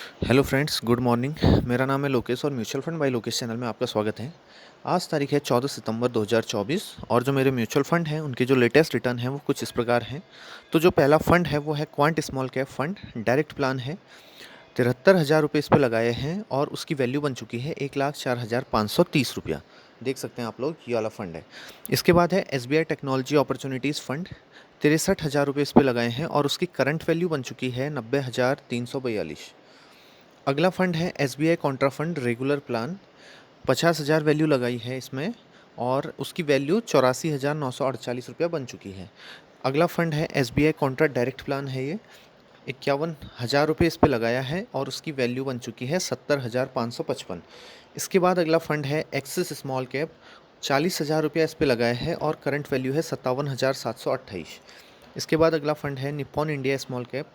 Hello friends, good morning. मेरा नाम है लोकेश और mutual fund by Lokesh channel में आपका स्वागत है। आज तारीख है 14 सितंबर 2024 और जो मेरे म्यूचुअल फंड हैं उनके जो लेटेस्ट रिटर्न हैं वो कुछ इस प्रकार हैं। तो जो पहला फंड है वो है quant small cap fund. Direct plan है, 73,000 रुपये इस पर लगाए हैं और उसकी वैल्यू बन चुकी है 1,04,530 रुपया। देख सकते हैं आप लोग, ये वाला फंड है। इसके बाद है SBI टेक्नोलॉजी अपॉर्चुनिटीज़ फंड। 63,000 रुपये इस पर लगाए हैं और उसकी करंट वैल्यू बन चुकी है 90,342। अगला फंड है SBI Contra fund regular plan. 50,000 value लगाई है इसमें और उसकी वैल्यू 84,948 रुपया बन चुकी है। अगला फंड है SBI कॉन्ट्रा डायरेक्ट प्लान है, ये 51,000 रुपये इस पर लगाया है और उसकी वैल्यू बन चुकी है 70,555। इसके बाद अगला फंड है एक्सिस स्मॉल कैप। 40,000 रुपया इस पर लगाया है और करंट वैल्यू है 57,728। इसके बाद अगला फंड है निप्पॉन इंडिया स्मॉल कैप।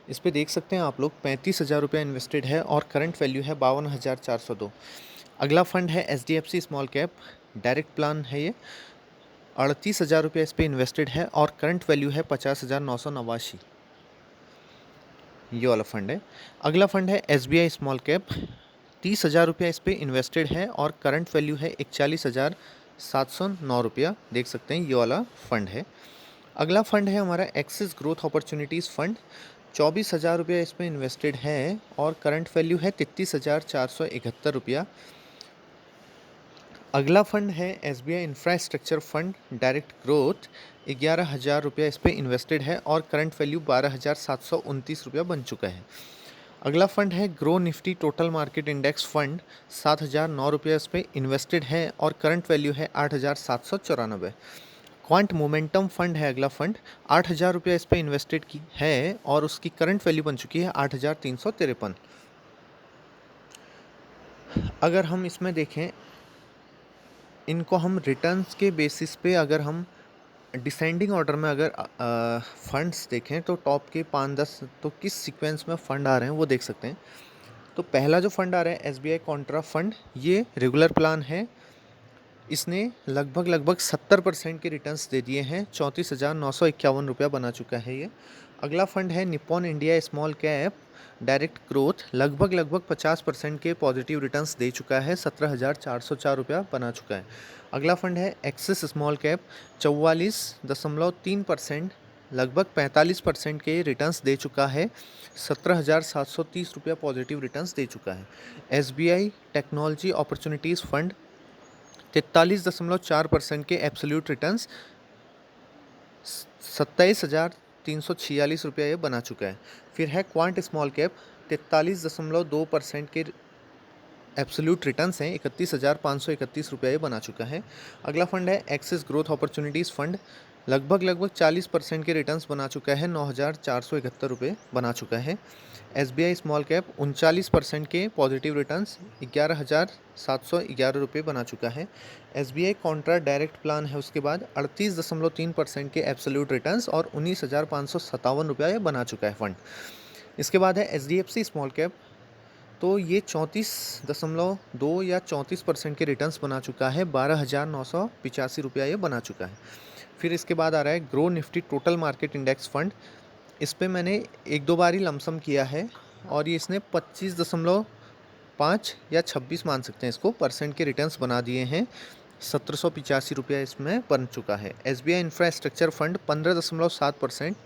इस पे देख सकते हैं आप लोग, 35,000 रुपया इन्वेस्टेड है और करंट वैल्यू है 52,402। अगला फंड है SDFC small cap direct plan है, ये 38,000 रुपया इस पे इन्वेस्टेड है और करंट वैल्यू है 50,989। ये वाला फंड है। अगला फंड है SBI स्मॉल कैप। 30,000 रुपया इस पे इन्वेस्टेड है और करंट वैल्यू है 41,709 रुपया। देख सकते हैं, ये वाला फंड है। अगला फंड है हमारा एक्सिस ग्रोथ अपॉर्चुनिटीज़ फंड। 24,000 रुपया इसमें इन्वेस्टेड है और करंट वैल्यू है 33,471 रुपया। अगला फंड है SBI infrastructure fund direct growth. 11,000 रुपया इस पर इन्वेस्टेड है और करंट वैल्यू 12,729 रुपया बन चुका है। अगला फंड है grow Nifty total market index fund. 7,009 रुपया इस पर इन्वेस्टेड है और करंट वैल्यू है 8,794। क्वांट मोमेंटम फंड है अगला फंड। 8,000 रुपया इस पर इन्वेस्टेड की है और उसकी करंट वैल्यू बन चुकी है 8,353। अगर हम इसमें देखें, इनको हम रिटर्न्स के बेसिस पे अगर हम डिसेंडिंग ऑर्डर में अगर फंड्स देखें तो टॉप के 5-10 तो किस सीक्वेंस में फ़ंड आ रहे हैं वो देख सकते हैं। तो पहला जो फंड आ रहा है SBI कॉन्ट्रा फंड, ये रेगुलर प्लान है। इसने लगभग 70% के रिटर्न्स दे दिए हैं। 34,951 रुपया बना चुका है ये। अगला फंड है Nippon India small cap direct growth. लगभग 50% के पॉजिटिव रिटर्न्स दे चुका है। 17,404 रुपया बना चुका है। अगला फंड है एक्सिस स्मॉल कैप। 44.3%, लगभग 45% के रिटर्न्स दे चुका है। 17,730 रुपया पॉजिटिव रिटर्न्स दे चुका है। SBI टेक्नोलॉजी अपॉर्चुनिटीज़ फंड 43.4% के एब्सोल्यूट रिटर्न्स, 27,346 रुपया ये बना चुका है। फिर है क्वांट स्मॉल कैप। 43.2% के एब्सोल्यूट रिटर्न्स हैं। 31,531 रुपया ये बना चुका है। अगला फंड है एक्सिस ग्रोथ अपॉर्चुनिटीज़ फंड। लगभग 40% के रिटर्न्स बना चुका है। 9,471 रुपये बना चुका है। SBI स्मॉल कैप 39% के पॉजिटिव रिटर्न्स, 11,711 रुपये बना चुका है। SBI कॉन्ट्रा डायरेक्ट प्लान है, उसके बाद 38.3% के एब्सोल्यूट रिटर्न्स और 19,557 रुपया ये बना चुका है फंड। इसके बाद है SDFC स्मॉल कैप। तो ये 34.2 या 34% के रिटर्न्स बना चुका है। 12,985 रुपया ये बना चुका है। फिर इसके बाद आ रहा है grow Nifty total market index fund. इस पे मैंने एक दो बार ही लमसम किया है और ये इसने 25.5 या 26 मान सकते हैं इसको परसेंट के रिटर्न्स बना दिए हैं। 1,785 रुपया इसमें बन चुका है। SBI infrastructure fund 15.7%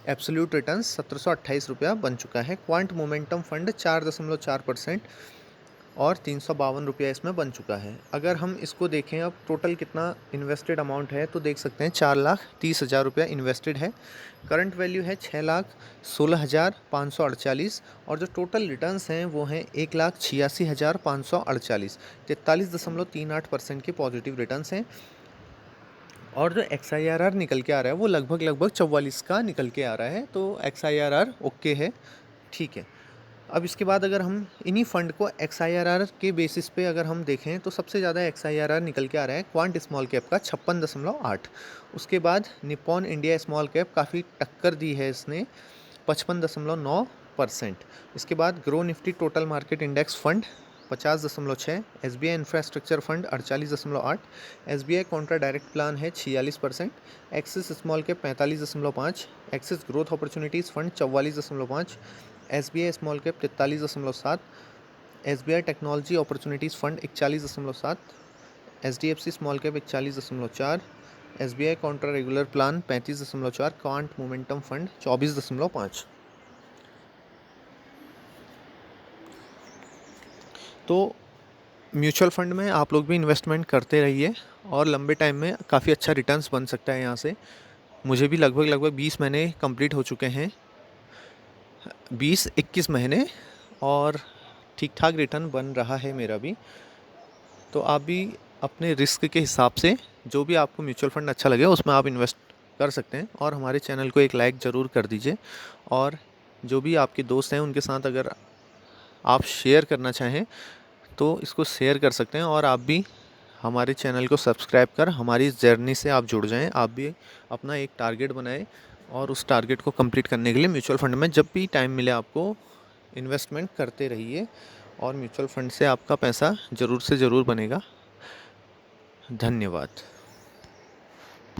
absolute returns, 1,728 रुपया बन चुका है। क्वांट मोमेंटम फंड 4.4% और 352 रुपया इसमें बन चुका है। अगर हम इसको देखें अब टोटल कितना इन्वेस्टेड अमाउंट है तो देख सकते हैं 4,30,000 रुपया इन्वेस्टेड है। करंट वैल्यू है 6,16,548 और जो टोटल रिटर्न्स हैं वो हैं 1,86,548। 43.38% के पॉजिटिव रिटर्न्स हैं और जो XIRR निकल के आ रहा है वो लगभग 44 का निकल के आ रहा है। तो XIRR ओके है, ठीक है। अब इसके बाद अगर हम इन्हीं फंड को XIRR के बेसिस पे अगर हम देखें तो सबसे ज़्यादा XIRR निकल के आ रहा है क्वांट स्मॉल कैप का 56.8। उसके बाद निप्पॉन इंडिया स्मॉल कैप काफ़ी टक्कर दी है इसने, 55.9%। इसके बाद grow Nifty total market index fund 50.6। SBI infrastructure fund 48.8। SBI Contra direct plan है 46%। Axis small cap 45.5। Axis growth opportunities fund 44.5। SBI small cap 43.7, SBI technology opportunities fund 41.7, HDFC small cap 41.4, SBI Contra regular plan 35.4, quant momentum fund 24.5। तो mutual fund में आप लोग भी investment करते रहिए और लंबे टाइम में काफ़ी अच्छा रिटर्न्स बन सकता है यहाँ से। मुझे भी लगभग 20 महीने कंप्लीट हो चुके हैं, 20-21 महीने, और ठीक ठाक रिटर्न बन रहा है मेरा भी। तो आप भी अपने रिस्क के हिसाब से जो भी आपको म्यूचुअल फंड अच्छा लगे उसमें आप इन्वेस्ट कर सकते हैं। और हमारे चैनल को एक लाइक ज़रूर कर दीजिए, और जो भी आपके दोस्त हैं उनके साथ अगर आप शेयर करना चाहें तो इसको शेयर कर सकते हैं। और आप भी हमारे चैनल को सब्सक्राइब कर हमारी इस जर्नी से आप जुड़ जाएं। आप भी अपना एक टारगेट बनाएं और उस टारगेट को कंप्लीट करने के लिए म्यूचुअल फंड में जब भी टाइम मिले आपको इन्वेस्टमेंट करते रहिए, और म्यूचुअल फंड से आपका पैसा ज़रूर से ज़रूर बनेगा। धन्यवाद।